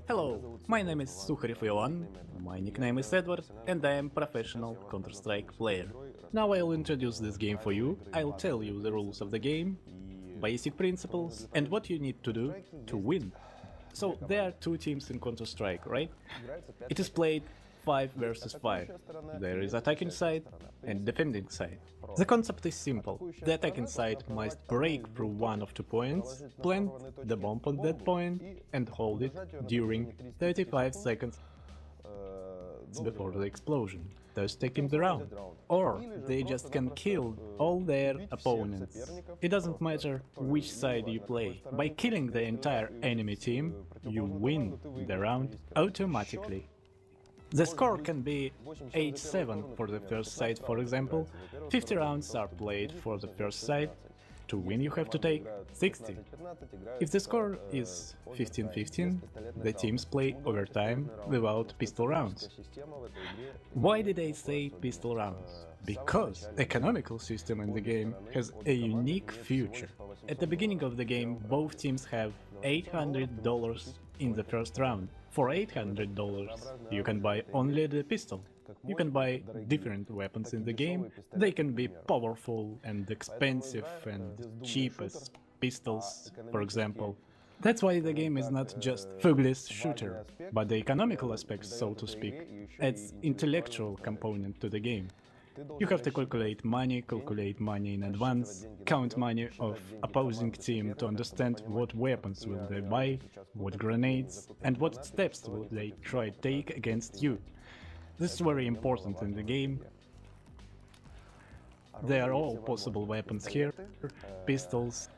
Hello, my name is Sukhariev Ioann, my nickname is Edward, and I am professional CounterStrike player. Now I'll introduce this game for you, I'll tell you the rules of the game, basic principles, and what you need to do to win. So there are two teams in CounterStrike, right? It is played 5 versus 5. There is attacking side and defending side. The concept is simple. The attacking side must break through one of 2 points, plant the bomb on that point and hold it during 35 seconds before the explosion, thus taking the round. Or they just can kill all their opponents. It doesn't matter which side you play. By killing the entire enemy team, you win the round automatically. The score can be 8-7 for the first side, for example. 50 rounds are played for the first side. To win you have to take 60. If the score is 15-15, the teams play overtime without pistol rounds. Why did I say pistol rounds? Because the economical system in the game has a unique feature. At the beginning of the game both teams have $800 in the first round. For $800 you can buy only the pistol. You can buy different weapons in the game, they can be powerful and expensive and cheap as pistols, for example. That's why the game is not just fugless shooter, but the economical aspect, so to speak, adds intellectual component to the game. You have to calculate money in advance, count money of opposing team to understand what weapons will they buy, what grenades, and what steps will they try to take against you. This is very important in the game. There are all possible weapons here, pistols,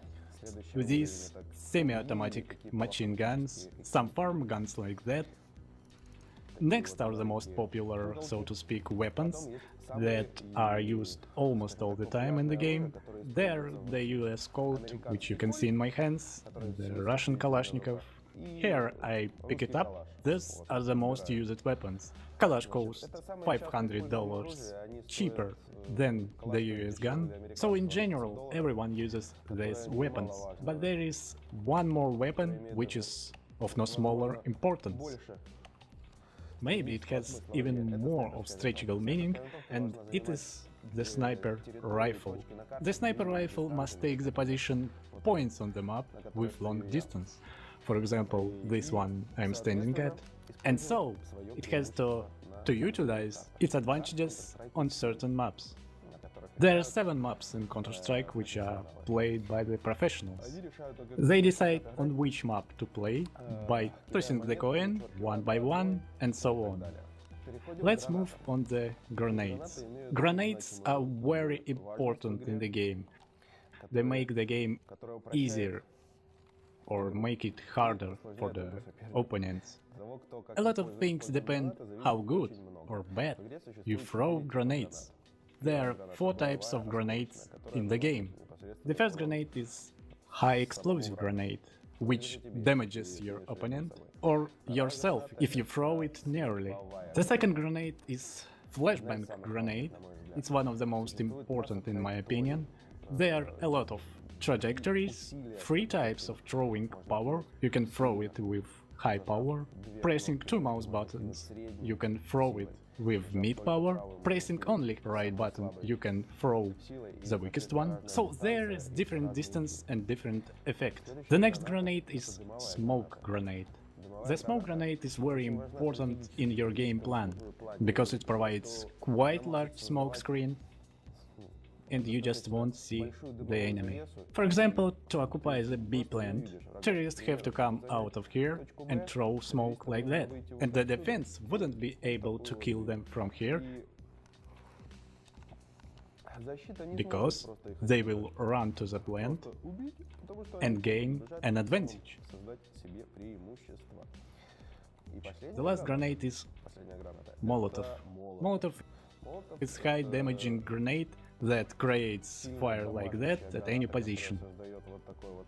with these semi-automatic machine guns, some farm guns like that. Next are the most popular, so to speak, weapons that are used almost all the time in the game. They're the US Colt, which you can see in my hands, the Russian Kalashnikov. Here I pick it up. These are the most used weapons. Kalash costs $500, cheaper than the US gun. So in general everyone uses these weapons. But there is one more weapon which is of no smaller importance. Maybe it has even more of strategical meaning, and it is the sniper rifle. The sniper rifle must take the position points on the map with long distance. For example, this one I'm standing at. And so it has to utilize its advantages on certain maps. There are 7 maps in CounterStrike which are played by the professionals. They decide on which map to play by tossing the coin one by one and so on. Let's move on the grenades. Grenades are very important in the game. They make the game easier or make it harder for the opponents. A lot of things depend how good or bad you throw grenades. There are 4 types of grenades in the game. The first grenade is high explosive grenade, which damages your opponent or yourself if you throw it nearly. The second grenade is flashbang grenade. It's one of the most important in my opinion. There are a lot of trajectories, 3 types of throwing power. You can throw it with high power, pressing 2 mouse buttons. You can throw it with mid power, pressing only right button you can throw the weakest one. So there is different distance and different effect. The next grenade is smoke grenade. The smoke grenade is very important in your game plan, because it provides quite large smoke screen and you just won't see the enemy. For example, to occupy the B plant, terrorists have to come out of here and throw smoke like that, and the defense wouldn't be able to kill them from here, because they will run to the plant and gain an advantage. The last grenade is Molotov. Molotov is high damaging grenade that creates fire like that at any position.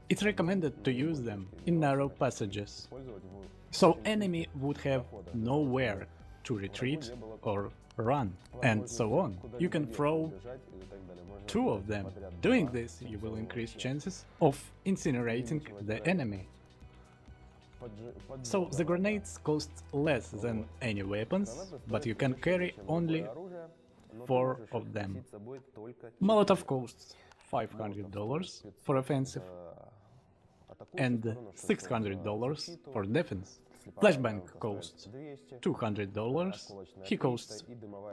It's recommended to use them in narrow passages, so enemy would have nowhere to retreat or run, and so on. You can throw 2 of them. Doing this, you will increase chances of incinerating the enemy. So the grenades cost less than any weapons, but you can carry only 4 of them. Molotov costs $500 for offensive and $600 for defense. Flashbang costs $200, he costs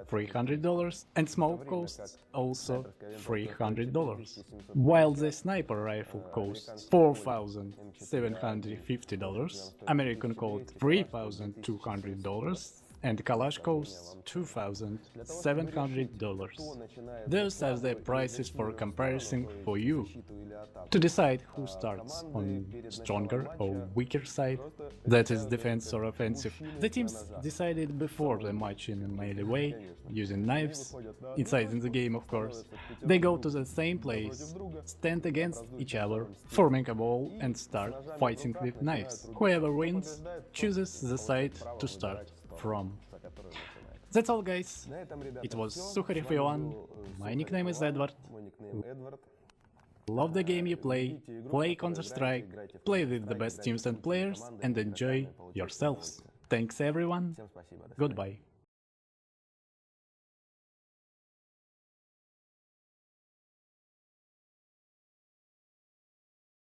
$300, and smoke costs also $300. While the sniper rifle costs $4,750, American Colt $3,200, and Kalash costs $2,700. Those are the prices for comparison for you to decide who starts on stronger or weaker side, that is defense or offensive. The teams decided before the match in a melee way, using knives, inside in the game of course. They go to the same place, stand against each other, forming a wall and start fighting with knives. Whoever wins chooses the side to start from. That's all guys, it was Sukhariev Ioann, my nickname is Edward. Love the game you play CounterStrike, play with the best teams and players, and enjoy yourselves. Thanks everyone, goodbye.